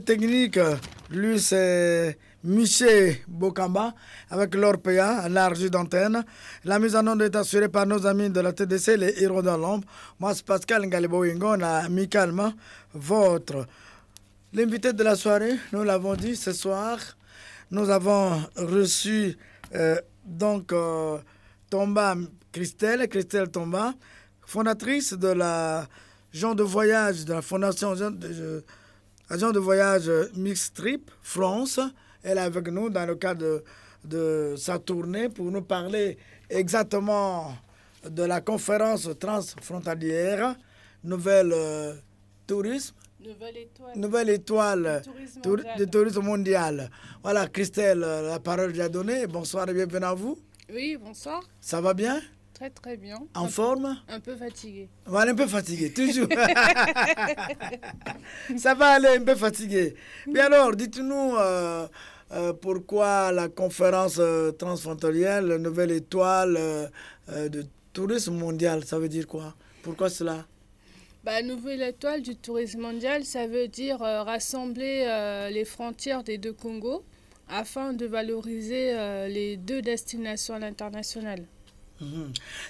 Technique, lui c'est Michel Bokamba avec l'Orpea, l'argile d'antenne. La mise en onde est assurée par nos amis de la TDC, les héros dans l'ombre. Moi c'est Pascal Ngalebo-Wingon, amicalement votre. L'invité de la soirée, nous l'avons dit ce soir, nous avons reçu Tomba Christelle Tomba, fondatrice de la Gens de voyage, de la fondation Agent de voyage Mixed Trip France. Elle est avec nous dans le cadre de sa tournée pour nous parler exactement de la conférence transfrontalière Nouvelle Tourisme. Nouvelle étoile du tourisme mondial. Voilà, Christelle, la parole est déjà donnée. Bonsoir et bienvenue à vous. Oui, bonsoir. Ça va bien? Très très bien. En forme? Un peu fatigué. Voilà, un peu fatigué, toujours. Ça va aller, un peu fatigué. Mais alors, dites-nous pourquoi la conférence transfrontalière, la nouvelle étoile de tourisme mondial, ça veut dire quoi? Pourquoi cela? Nouvelle étoile du tourisme mondial, ça veut dire rassembler les frontières des deux Congos afin de valoriser les deux destinations à l'international.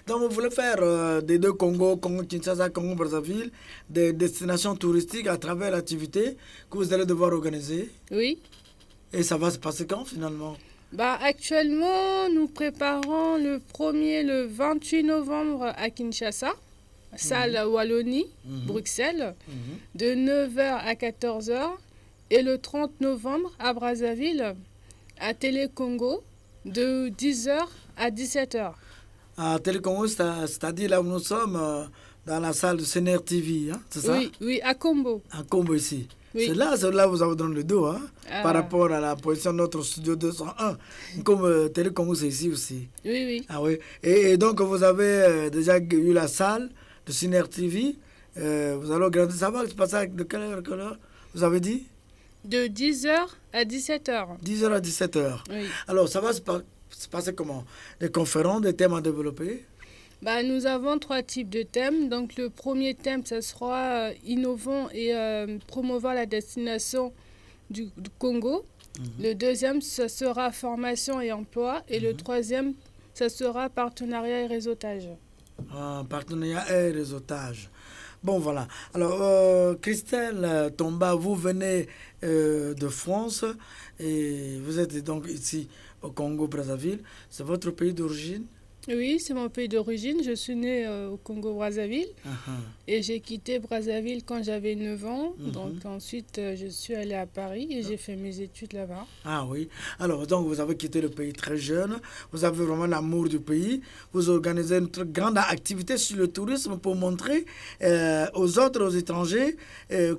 Donc vous voulez faire des deux Congos, Congo-Kinshasa, Congo-Brazzaville, des destinations touristiques à travers l'activité que vous allez devoir organiser? Oui. Et ça va se passer quand finalement? Actuellement, nous préparons le 28 novembre à Kinshasa, salle Wallonie, Bruxelles, de 9h à 14h, et le 30 novembre à Brazzaville, à Télé Congo, de 10h à 17h. À Télé Congo, c'est-à-dire là où nous sommes, dans la salle de CNR TV, hein, c'est ça? Oui, à Combo. À Combo ici. Oui. C'est là où vous avez donné le dos, hein, par rapport à la position de notre studio 201. Comme Télé Congo, c'est ici aussi. Oui. Ah oui. Et donc, vous avez déjà eu la salle de CNR TV. Vous allez regarder, ça va se passer de quelle heure vous avez dit? De 10h à 17h. 10h à 17h. Oui. Alors, ça va se passer comment? Des conférences, des thèmes à développer? Nous avons 3 types de thèmes. Donc, le premier thème, ça sera innovant et promouvoir la destination du Congo. Le deuxième, ça sera formation et emploi. Et le troisième, ça sera partenariat et réseautage. Partenariat et réseautage. Bon, voilà. Alors, Christelle Tomba, vous venez de France et vous êtes donc ici au Congo-Brazzaville. C'est votre pays d'origine? Oui, c'est mon pays d'origine. Je suis née au Congo-Brazzaville et j'ai quitté Brazzaville quand j'avais 9 ans. Donc ensuite, je suis allée à Paris et j'ai fait mes études là-bas. Ah oui. Alors, donc vous avez quitté le pays très jeune. Vous avez vraiment l'amour du pays. Vous organisez une très grande activité sur le tourisme pour montrer aux autres, aux étrangers,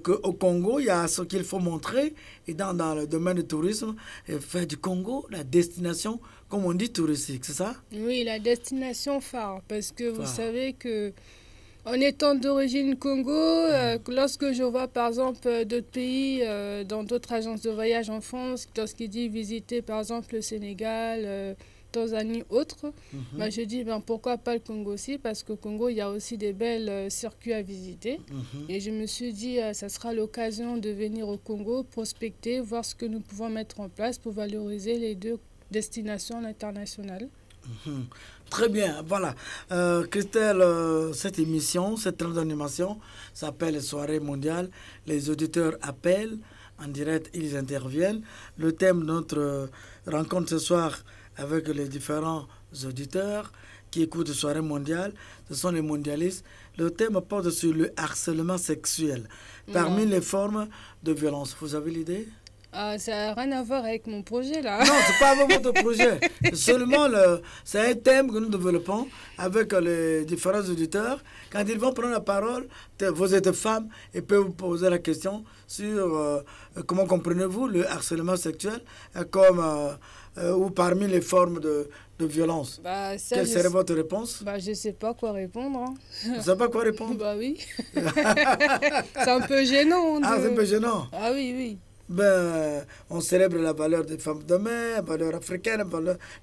qu'au Congo, il y a ce qu'il faut montrer. Et dans le domaine du tourisme, faire du Congo la destination, comme on dit, touristique, c'est ça? Oui, la destination phare, parce que vous savez que en étant d'origine Congo, lorsque je vois par exemple d'autres pays, dans d'autres agences de voyage en France, lorsqu'ils disent visiter par exemple le Sénégal, Tanzanie, autres, je dis pourquoi pas le Congo aussi, parce qu'au Congo il y a aussi des belles circuits à visiter. Et je me suis dit ça sera l'occasion de venir au Congo, prospecter, voir ce que nous pouvons mettre en place pour valoriser les deux destinations internationales. Très bien, voilà. Christelle, cette émission, cette animation s'appelle Soirée mondiale. Les auditeurs appellent en direct, ils interviennent. Le thème de notre rencontre ce soir avec les différents auditeurs qui écoutent Soirée mondiale, ce sont les mondialistes. Le thème porte sur le harcèlement sexuel parmi les formes de violence. Vous avez l'idée? Ça n'a rien à voir avec mon projet, là. Non, ce n'est pas avec votre projet. Seulement, c'est un thème que nous développons avec les différents auditeurs. Quand ils vont prendre la parole, vous êtes femme et peuvent vous poser la question sur comment comprenez-vous le harcèlement sexuel ou parmi les formes de violence. Quelle serait votre réponse? Je ne sais pas quoi répondre. Hein. Vous ne savez pas quoi répondre? Oui. C'est un peu gênant. C'est un peu gênant. Ah oui. Ben, on célèbre la valeur des femmes demain, la valeur africaine,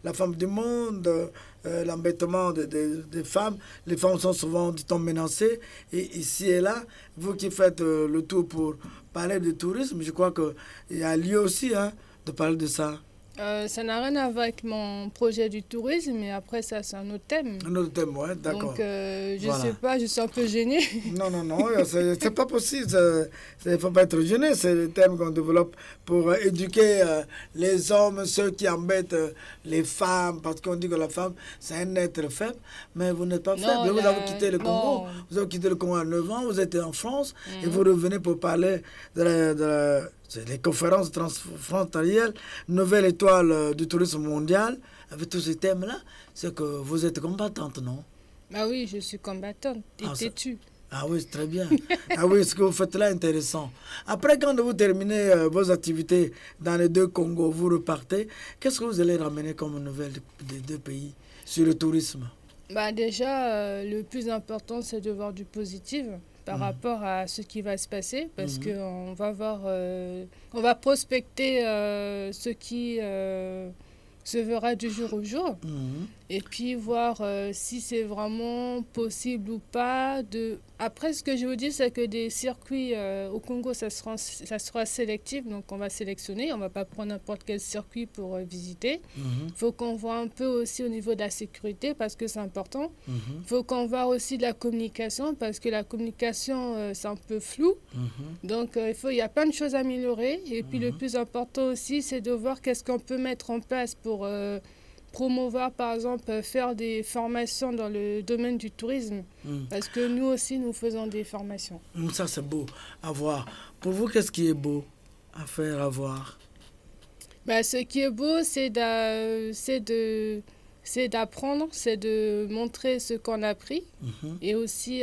la femme du monde, l'embêtement des femmes. Les femmes sont souvent, dit-on, menacées. Et ici et là, vous qui faites le tour pour parler de tourisme, je crois qu'il y a lieu aussi hein, de parler de ça. Ça n'a rien à voir avec mon projet du tourisme, mais après ça, c'est un autre thème. Un autre thème, oui, d'accord. Donc, je ne sais pas, je suis un peu gênée. Non, c'est pas possible. Il ne faut pas être gêné. C'est le thème qu'on développe pour éduquer les hommes, ceux qui embêtent les femmes, parce qu'on dit que la femme, c'est un être faible, mais vous n'êtes pas faible. Vous avez quitté le Congo. Vous avez quitté le Congo à 9 ans, vous êtes en France, et vous revenez pour parler c'est les conférences transfrontalières, nouvelle étoile du tourisme mondial, avec tous ces thèmes-là, c'est que vous êtes combattante, non? Ah oui, je suis combattante et têtue. Ah oui, c'est très bien. Ah oui, ce que vous faites là est intéressant. Après, quand vous terminez vos activités dans les deux Congos, vous repartez, qu'est-ce que vous allez ramener comme nouvelle des deux pays sur le tourisme? Déjà, le plus important, c'est de voir du positif par rapport à ce qui va se passer, parce qu'on va voir, on va prospecter ce qui se verra du jour au jour, et puis voir si c'est vraiment possible ou pas. Après, ce que je vous dis, c'est que des circuits au Congo, ça sera sélectif, donc on va sélectionner, on ne va pas prendre n'importe quel circuit pour visiter. Il faut qu'on voit un peu aussi au niveau de la sécurité, parce que c'est important. Il faut qu'on voit aussi de la communication, parce que la communication, c'est un peu flou. Donc, il y a plein de choses à améliorer. Et puis, le plus important aussi, c'est de voir qu'est-ce qu'on peut mettre en place pour promouvoir, par exemple, faire des formations dans le domaine du tourisme. Parce que nous aussi, nous faisons des formations. Ça, c'est beau à voir. Pour vous, qu'est-ce qui est beau à faire, à voir? Ce qui est beau, c'est d'apprendre, c'est de montrer ce qu'on a appris, et aussi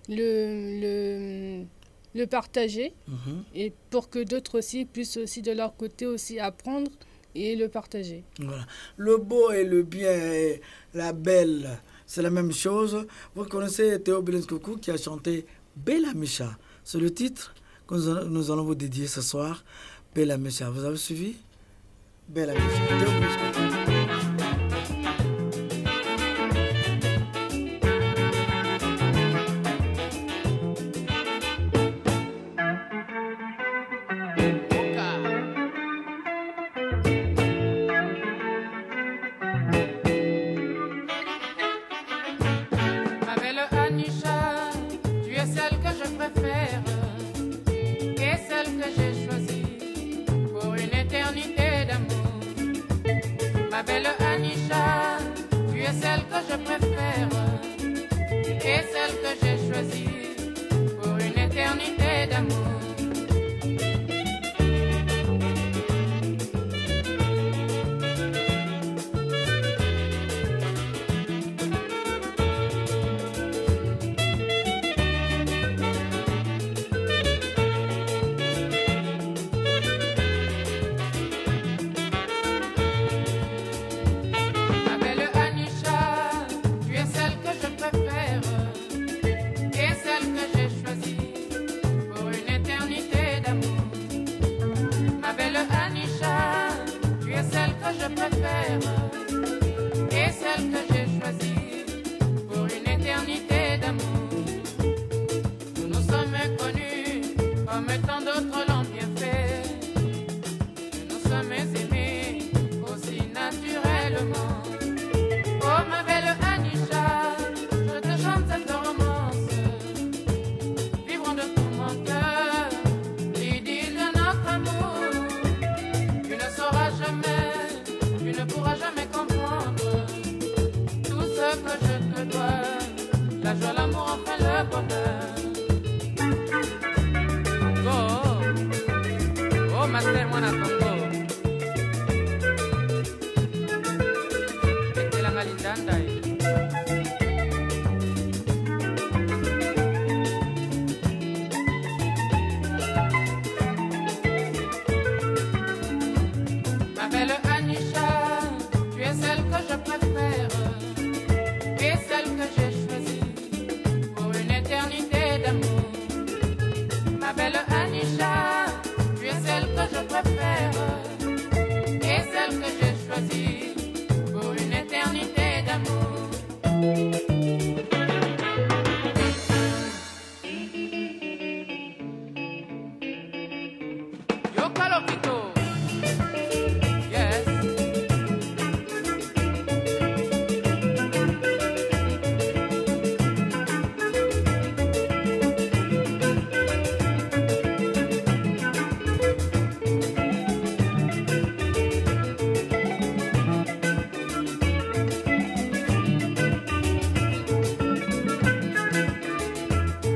le partager, et pour que d'autres aussi puissent aussi de leur côté aussi apprendre et le partager. Voilà. Le beau et le bien et la belle, c'est la même chose. Vous connaissez Théo Belens-Coucou qui a chanté Bella Micha. C'est le titre que nous allons vous dédier ce soir. Bella Micha. Vous avez suivi? Bella Micha. Théo Belens-Coucou. Ma belle Anisha, tu es celle Kalopito. Yes.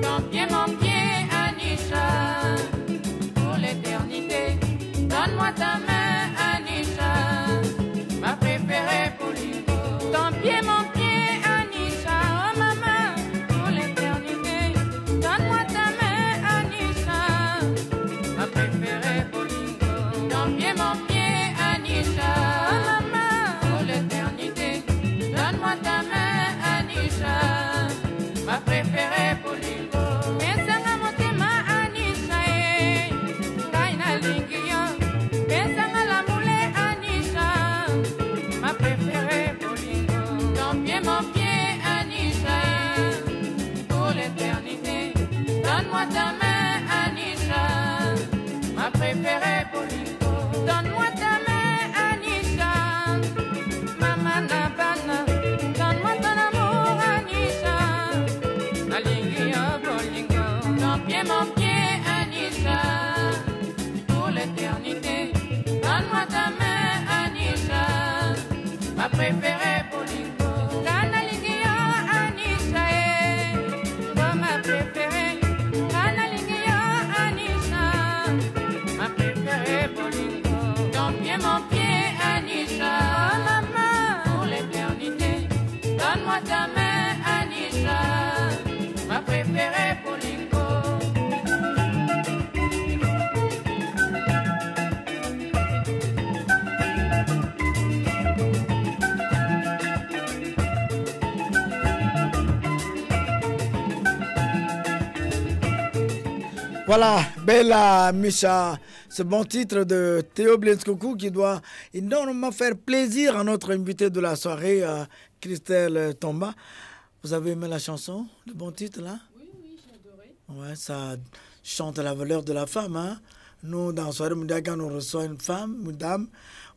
Ton pied, mon pied, Anisha, pour l'éternité. Donne-moi ta main, Anisha, ma préférée pour l'hiver. Ton pied, mon pied, Anisha, oh maman, pour l'éternité. Donne-moi ta main, Anisha, ma préférée pour l'hiver. Ton pied, mon pied, Anisha, oh maman, pour l'éternité. Donne-moi ta main, Anisha, ma préférée pour l'hiver. Pensanga motema Anisha, ngaina lingio. Pensanga la moule Anisha, ma préférée pour l'hiver. Ton pied, mon pied, Anisha, pour l'éternité. Donne-moi ta main, Anisha, ma préférée pour l'hiver. Donne-moi ta main, Anisha, maman Nabana. Donne-moi ton amour, Anisha, nalingi yo bolingo. Ton pied, mon pied, Anisha, pour l'éternité. Donne-moi ta main, Anisha, ma préférée pour l'hiver. Kanalingi yo, Anisha, oh ma préférée. Kanalingi yo, Anisha, ma préférée pour l'hiver. Ton pied, mon pied, Anisha, oh maman, pour l'éternité. Donne-moi ta main, Anisha, ma préférée pour l'hiver. Voilà, Bella Misha, ce bon titre de Théo Blenskoukou qui doit énormément faire plaisir à notre invité de la soirée, Christelle Tomba. Vous avez aimé la chanson, le bon titre là? Oui, j'ai adoré. Ouais, ça chante la valeur de la femme. Hein? Nous, dans la soirée mondiale, quand on reçoit une femme, une dame,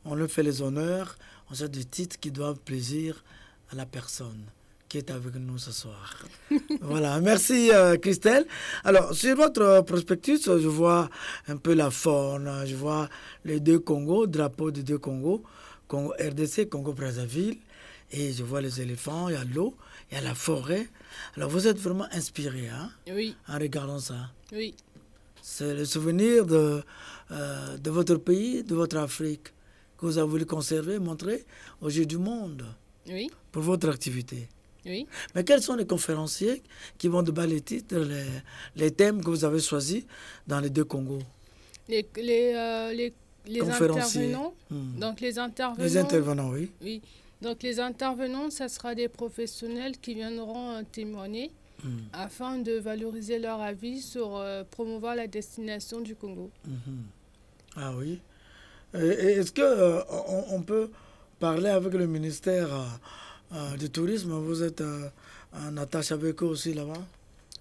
on lui fait les honneurs. On sait des titres qui doivent plaisir à la personne qui est avec nous ce soir. Voilà, merci Christelle. Alors, sur votre prospectus, je vois un peu la faune, je vois les deux Congos, drapeau des deux Congos, Congo RDC, Congo-Brazzaville, et je vois les éléphants, il y a l'eau, il y a la forêt. Alors, vous êtes vraiment inspiré, hein, Oui, en regardant ça. oui. C'est le souvenir de votre pays, de votre Afrique, que vous avez voulu conserver, montrer aux yeux du monde Oui, pour votre activité. oui. Mais quels sont les conférenciers qui vont débattre les titres, les thèmes que vous avez choisis dans les deux Congos? Les Conférenciers. intervenants. Donc les intervenants. Les intervenants, oui. Oui. Donc les intervenants, ça sera des professionnels qui viendront témoigner afin de valoriser leur avis sur promouvoir la destination du Congo. Ah oui. Et est-ce que on peut parler avec le ministère du tourisme? Vous êtes en attache avec eux aussi là-bas?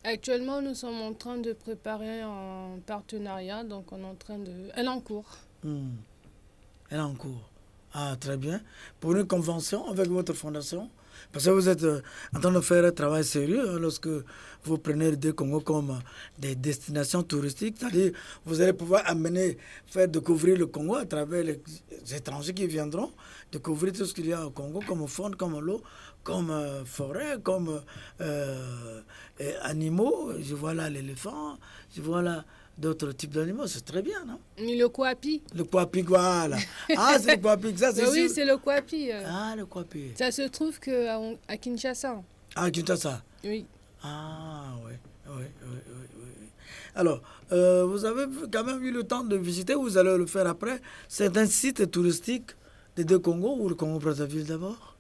Actuellement, nous sommes en train de préparer un partenariat, donc on est en train de... Elle est en cours. Elle est en cours. Ah, très bien. Pour une convention avec votre fondation? Parce que vous êtes en train de faire un travail sérieux hein, lorsque vous prenez les deux Congos comme des destinations touristiques. C'est-à-dire vous allez pouvoir amener, faire découvrir le Congo à travers les étrangers qui viendront, découvrir tout ce qu'il y a au Congo comme faune, comme l'eau, comme forêt, comme animaux. Je vois là l'éléphant, je vois là d'autres types d'animaux. C'est très bien, non? Le Kouapi. Le Kouapi, voilà. Ah, c'est le Kouapi, ça c'est Oui, sûr. c'est le Kouapi. Ah, le Kouapi. Ça se trouve à Kinshasa. Ah, Kinshasa. Oui. Ah, oui. Alors, vous avez quand même eu le temps de visiter, vous allez le faire après, certains sites touristiques des deux Congos ou le Congo-Brazzaville d'abord?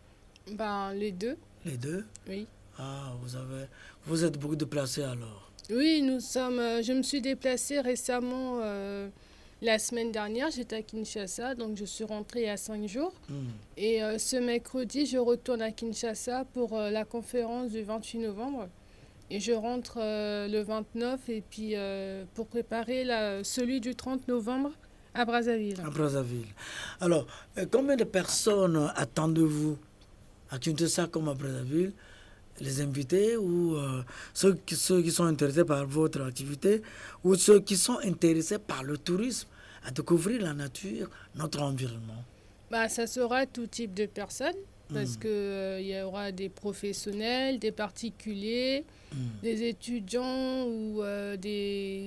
Ben, les deux. Les deux? Oui. Ah, vous êtes beaucoup déplacés alors? Oui, je me suis déplacée récemment la semaine dernière. J'étais à Kinshasa, donc je suis rentrée il y a 5 jours. Et ce mercredi, je retourne à Kinshasa pour la conférence du 28 novembre. Et je rentre le 29 et puis pour préparer celui du 30 novembre À Brazzaville. À Brazzaville. Alors, combien de personnes attendez-vous à Kinshasa comme à Brazzaville? Les invités ou ceux qui sont intéressés par votre activité ou ceux qui sont intéressés par le tourisme, à découvrir la nature, notre environnement? Bah, ça sera tout type de personnes parce qu'il y aura des professionnels, des particuliers, des étudiants ou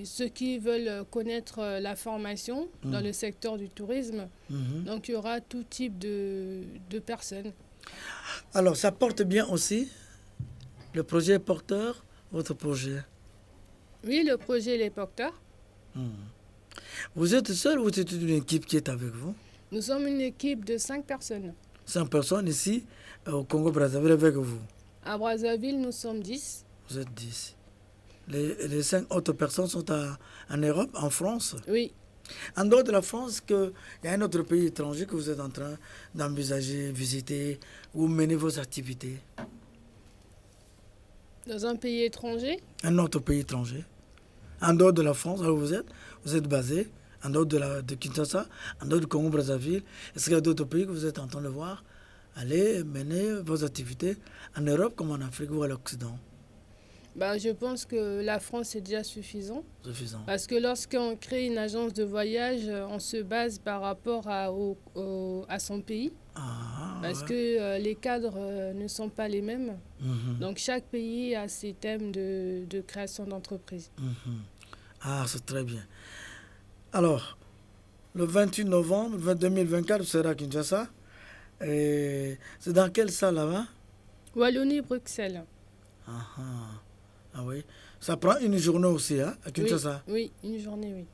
ceux qui veulent connaître la formation dans le secteur du tourisme. Donc il y aura tout type de personnes. Alors ça porte bien aussi? Le projet est porteur, votre projet? Oui, le projet il est porteur. Vous êtes seul ou c'est une équipe qui est avec vous? Nous sommes une équipe de 5 personnes. 5 personnes ici au Congo-Brazzaville avec vous? À Brazzaville, nous sommes 10. Vous êtes 10. Les 5 autres personnes sont en Europe, en France? Oui. En dehors de la France, il y a un autre pays étranger que vous êtes en train d'envisager, visiter ou mener vos activités? Dans un pays étranger? Un autre pays étranger. En dehors de la France, là où vous êtes basé, en dehors de Kinshasa, en dehors du Congo-Brazzaville. Est-ce qu'il y a d'autres pays que vous êtes en train de voir aller mener vos activités en Europe comme en Afrique ou à l'Occident? Je pense que la France est déjà suffisant. Suffisant. Parce que lorsqu'on crée une agence de voyage, on se base par rapport à son pays. Parce que les cadres ne sont pas les mêmes. Donc chaque pays a ses thèmes de création d'entreprise. Ah, c'est très bien. Alors, le 28 novembre 2024, vous serez à Kinshasa. C'est dans quelle salle là-bas? Wallonie-Bruxelles. Ah oui. Ça prend une journée aussi, hein, à Kinshasa? Oui, une journée, oui.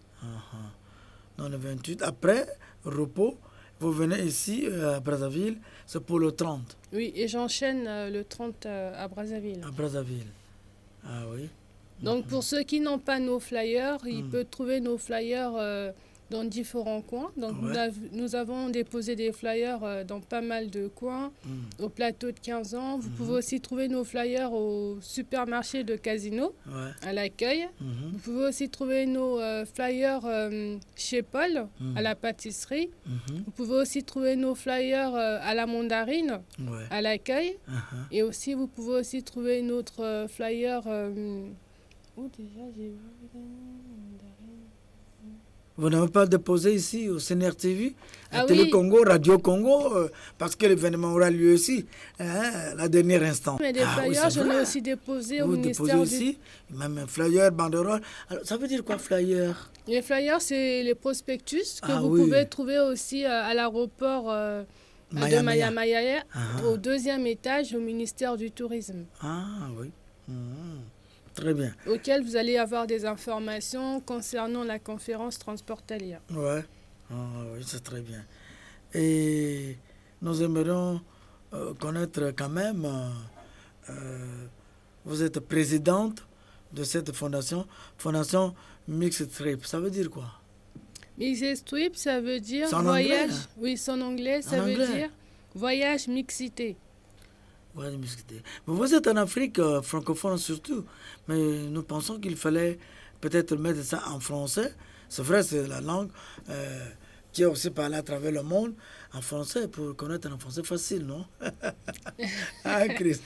Dans le 28. Après, repos, vous venez ici à Brazzaville, c'est pour le 30. Oui, et j'enchaîne le 30 à Brazzaville. À Brazzaville. Ah oui. Donc pour ceux qui n'ont pas nos flyers, ils peuvent trouver nos flyers dans différents coins. Donc nous avons déposé des flyers dans pas mal de coins, au plateau de 15 ans. Vous pouvez aussi trouver nos flyers au supermarché de Casino, à l'accueil. Vous pouvez aussi trouver nos flyers chez Paul, à la pâtisserie. Vous pouvez aussi trouver nos flyers à la mandarine, à l'accueil. Et aussi, vous pouvez aussi trouver notre flyer... où déjà j'ai vu mandarine. Vous n'avez pas déposé ici au CNR TV, à Télé Congo, Radio Congo, parce que l'événement aura lieu ici, la dernière instant. Mais des flyers, j'en ai aussi déposé au ministère ici, même un flyer, banderole. Alors, ça veut dire quoi, flyer? Les flyers, c'est les prospectus que vous pouvez trouver aussi à l'aéroport de Maya, au 2e étage, au ministère du Tourisme. Ah oui. Très bien. Auquel vous allez avoir des informations concernant la conférence transportalière. Oui, c'est très bien. Et nous aimerions connaître quand même, vous êtes présidente de cette fondation Mixed Trip. Ça veut dire quoi? Mixed Trip, ça veut dire voyage. Oui, c'est en anglais, ça veut dire voyage mixité. Vous êtes en Afrique francophone surtout, mais nous pensons qu'il fallait peut-être mettre ça en français. C'est vrai, c'est la langue qui est aussi parlée à travers le monde en français pour connaître un français facile, non? Chris.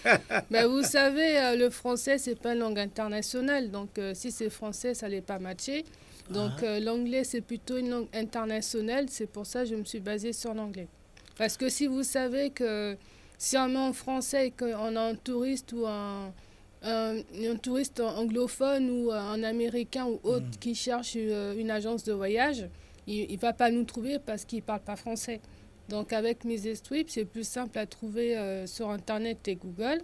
Vous savez, le français, c'est pas une langue internationale. Donc, si c'est français, ça n'allait pas matcher. Donc, l'anglais, c'est plutôt une langue internationale. C'est pour ça que je me suis basée sur l'anglais. Parce que si vous savez que si on met en français et qu'on a un touriste ou un touriste anglophone ou un américain ou autre qui cherche une agence de voyage, il ne va pas nous trouver parce qu'il ne parle pas français. Donc avec Mixed Trip, c'est plus simple à trouver sur Internet et Google.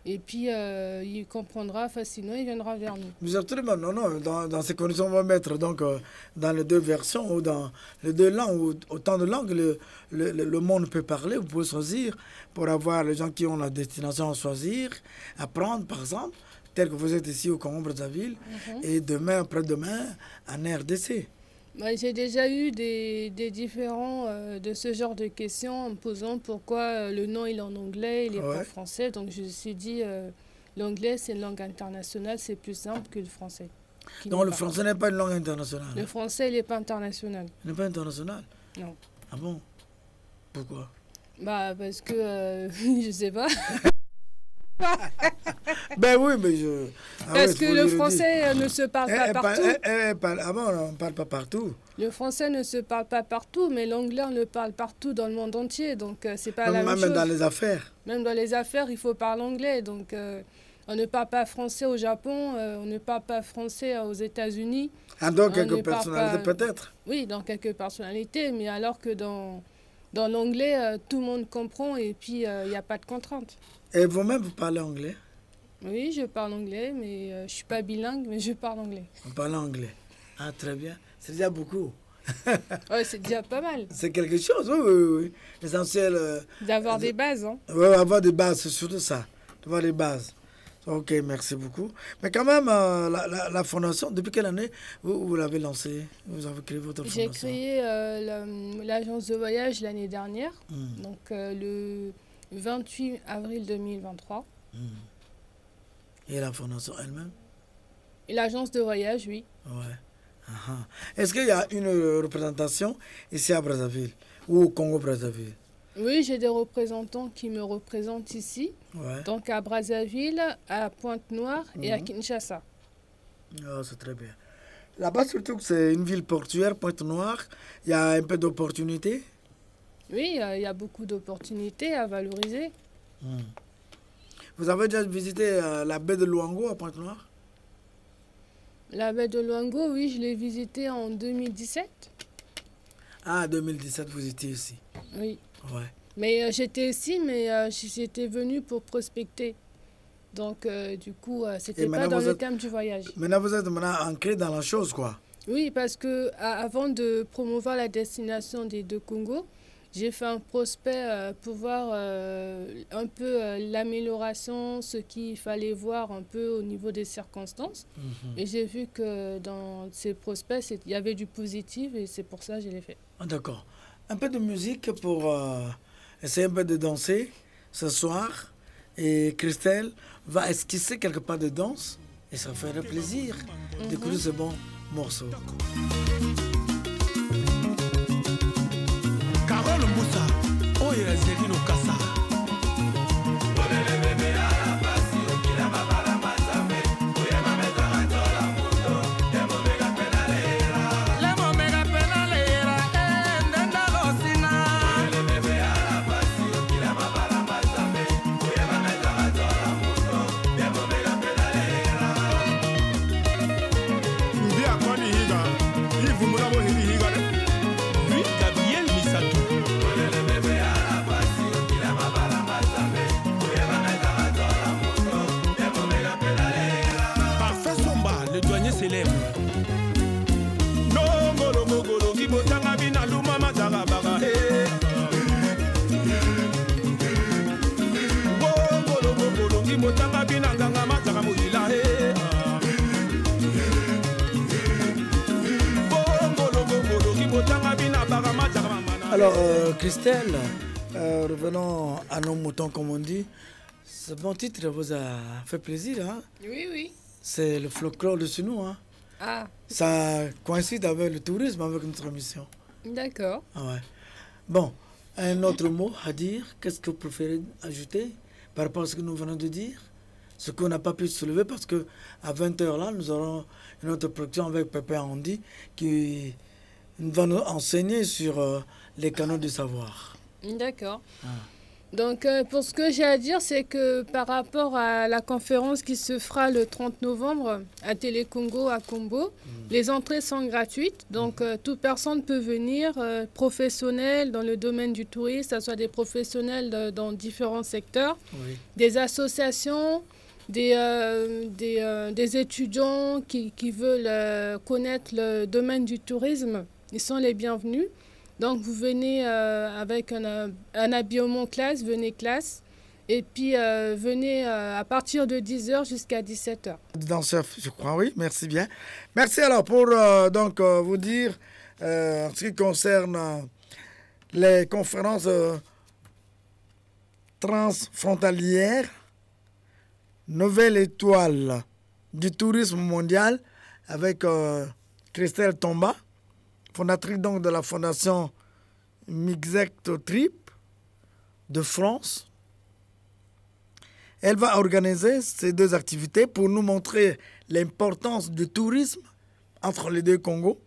Et puis il comprendra facilement, il viendra vers nous. Mais absolument, non. Dans ces conditions, on va mettre donc, dans les deux versions ou dans les deux langues, ou autant de langues, le monde peut parler. Vous pouvez choisir pour avoir les gens qui ont la destination à choisir, à prendre par exemple, tel que vous êtes ici au Congo-Brazzaville, et demain, après-demain, en RDC. J'ai déjà eu des différents de ce genre de questions en me posant pourquoi le nom il est en anglais, il n'est pas français. Donc je me suis dit, l'anglais c'est une langue internationale, c'est plus simple que le français. Donc le français n'est pas une langue internationale. Le français, il n'est pas international. Il n'est pas international? Non. Ah bon? Pourquoi? Bah parce que je sais pas. Ben oui, mais je... Parce que le français ne se parle pas partout. Ah bon, on ne parle pas partout. Le français ne se parle pas partout, mais l'anglais, on le parle partout dans le monde entier. Donc, c'est pas la même chose. Même dans les affaires. Même dans les affaires, il faut parler anglais. Donc, on ne parle pas français au Japon, on ne parle pas français aux États-Unis. Dans quelques personnalités, peut-être. Oui, dans quelques personnalités, mais alors que dans l'anglais, tout le monde comprend et puis il n'y a pas de contraintes. Et vous-même, vous parlez anglais? Oui, je parle anglais, mais je ne suis pas bilingue, mais je parle anglais. Vous parlez anglais? Ah, très bien. C'est déjà beaucoup. Oui, c'est déjà pas mal. C'est quelque chose, oui. L'essentiel... D'avoir des bases, hein. Oui, avoir des bases, c'est surtout ça. D'avoir des bases. Ok, merci beaucoup. Mais quand même, la fondation, depuis quelle année vous l'avez lancée? Vous avez créé votre fondation? J'ai créé l'agence de voyage l'année dernière, donc le 28 avril 2023. Et la fondation elle-même? Et l'agence de voyage, oui. Ouais. Est-ce qu'il y a une représentation ici à Brazzaville ou au Congo-Brazzaville? Oui, j'ai des représentants qui me représentent ici, donc à Brazzaville, à Pointe-Noire et à Kinshasa. Oh, c'est très bien. Là-bas, surtout que c'est une ville portuaire, Pointe-Noire, il y a un peu d'opportunités? Oui, il y a beaucoup d'opportunités à valoriser. Vous avez déjà visité la baie de Luango à Pointe-Noire? La baie de Luango, oui, je l'ai visitée en 2017. Ah, 2017, vous étiez ici? Oui. Ouais. Mais j'étais ici, mais j'étais venue pour prospecter. Donc, du coup, c'était pas dans le thème du voyage. Maintenant, vous êtes ancré dans la chose, quoi? Oui, parce que avant de promouvoir la destination des deux Congos, j'ai fait un prospect pour voir un peu l'amélioration, ce qu'il fallait voir un peu au niveau des circonstances. Et j'ai vu que dans ces prospects, il y avait du positif et c'est pour ça que je l'ai fait. Ah, d'accord. Un peu de musique pour essayer un peu de danser ce soir. Et Christelle va esquisser quelque part de danse et ça ferait plaisir d'écouter ce bon morceau. Carole Moussa, Oye Zerino Kassa. Alors, Christelle, revenons à nos moutons, comme on dit. Ce bon titre vous a fait plaisir, hein? Oui, oui. C'est le folklore de chez nous, hein? Ah. Ça coïncide avec le tourisme, avec notre mission. D'accord. Ah ouais. Bon, un autre mot à dire. Qu'est-ce que vous préférez ajouter par rapport à ce que nous venons de dire? Ce qu'on n'a pas pu soulever parce qu'à 20h là, nous aurons une autre production avec Pépé Andy qui va nous enseigner sur les canaux du savoir. D'accord. Donc, pour ce que j'ai à dire, c'est que par rapport à la conférence qui se fera le 30 novembre à Télécongo à Combo, les entrées sont gratuites. Donc, toute personne peut venir, professionnels dans le domaine du tourisme, que ce soit des professionnels dans différents secteurs, des associations, des étudiants qui veulent connaître le domaine du tourisme. Ils sont les bienvenus. Donc, vous venez avec un habillement classe, venez classe. Et puis, venez à partir de 10h jusqu'à 17h. Danseur, je crois, oui. Merci bien. Merci alors pour donc, vous dire, en ce qui concerne les conférences transfrontalières, nouvelle étoile du tourisme mondial, avec Christelle Tomba, fondatrice donc de la fondation Mixect Trip de France. Elle va organiser ces deux activités pour nous montrer l'importance du tourisme entre les deux Congos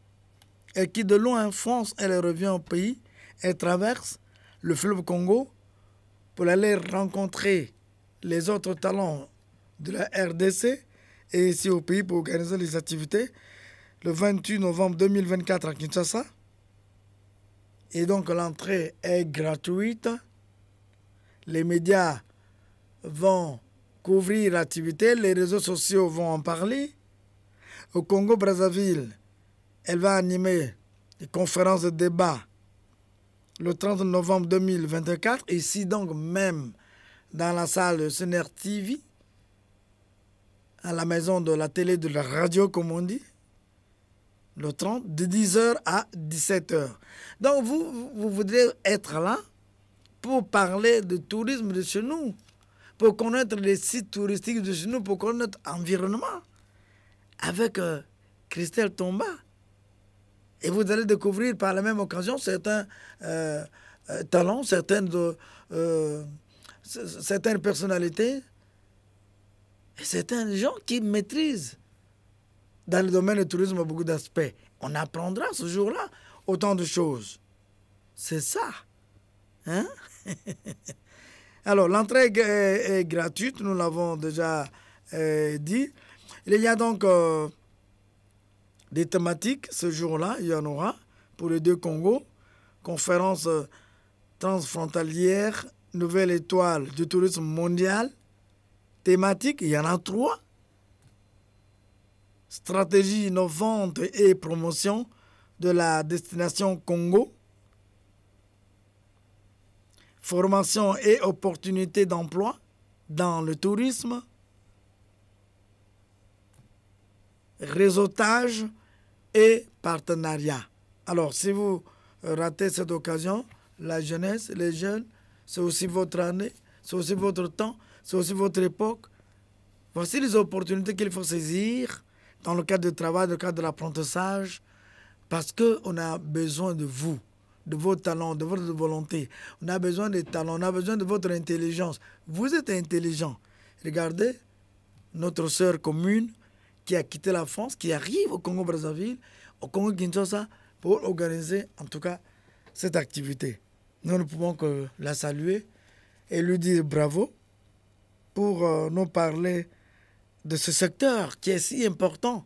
et qui de loin France, elle revient au pays, elle traverse le fleuve Congo pour aller rencontrer les autres talents de la RDC et ici au pays pour organiser les activités le 28 novembre 2024 à Kinshasa. Et donc l'entrée est gratuite. Les médias vont couvrir l'activité, les réseaux sociaux vont en parler. Au Congo-Brazzaville, elle va animer des conférences de débat le 30 novembre 2024, ici donc même dans la salle de CNR TV, à la maison de la télé, de la radio comme on dit, le 30, de 10h à 17h. Donc vous voudrez être là pour parler de tourisme de chez nous, pour connaître les sites touristiques de chez nous, pour connaître l'environnement, avec Christelle Tomba. Et vous allez découvrir par la même occasion certains talents, certaines personnalités, et certains gens qui maîtrisent dans le domaine du tourisme beaucoup d'aspects. On apprendra ce jour-là autant de choses. C'est ça. Hein? Alors, l'entrée est gratuite, nous l'avons déjà dit. Il y a donc des thématiques ce jour-là, il y en aura pour les deux Congos. Conférence transfrontalière, nouvelle étoile du tourisme mondial. Thématiques, il y en a 3. Stratégie innovante et promotion de la destination Congo. Formation et opportunités d'emploi dans le tourisme. Réseautage et partenariat. Alors, si vous ratez cette occasion, la jeunesse, les jeunes, c'est aussi votre année, c'est aussi votre temps, c'est aussi votre époque. Voici les opportunités qu'il faut saisir dans le cadre du travail, dans le cadre de l'apprentissage, parce qu'on a besoin de vous, de vos talents, de votre volonté. On a besoin des talents, on a besoin de votre intelligence. Vous êtes intelligent. Regardez notre sœur commune qui a quitté la France, qui arrive au Congo-Brazzaville, au Congo-Kinshasa, pour organiser, en tout cas, cette activité. Nous ne pouvons que la saluer et lui dire bravo pour nous parler de ce secteur qui est si important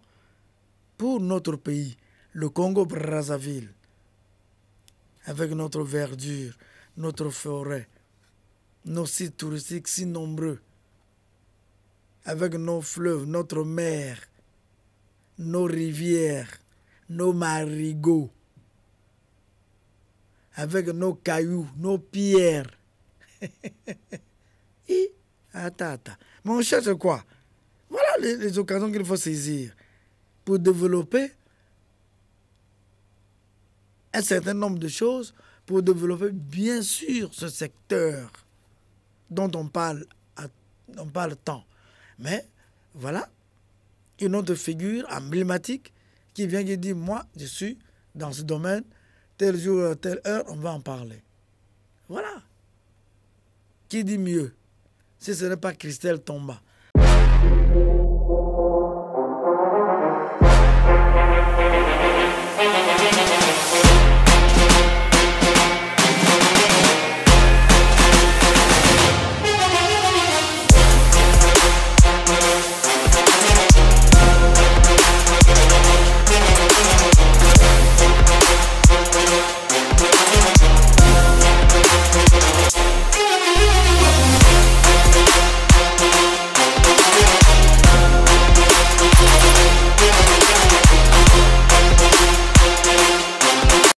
pour notre pays, le Congo-Brazzaville, avec notre verdure, notre forêt, nos sites touristiques si nombreux, avec nos fleuves, notre mer, nos rivières, nos marigots, avec nos cailloux, nos pierres. Attends. Mon cher, c'est quoi? Voilà les occasions qu'il faut saisir pour développer un certain nombre de choses, pour développer bien sûr ce secteur dont on parle tant. Mais voilà une autre figure emblématique qui vient qui dit, moi, je suis dans ce domaine, tel jour, telle heure, on va en parler. Voilà. Qui dit mieux si ce n'est pas Christelle Tomba?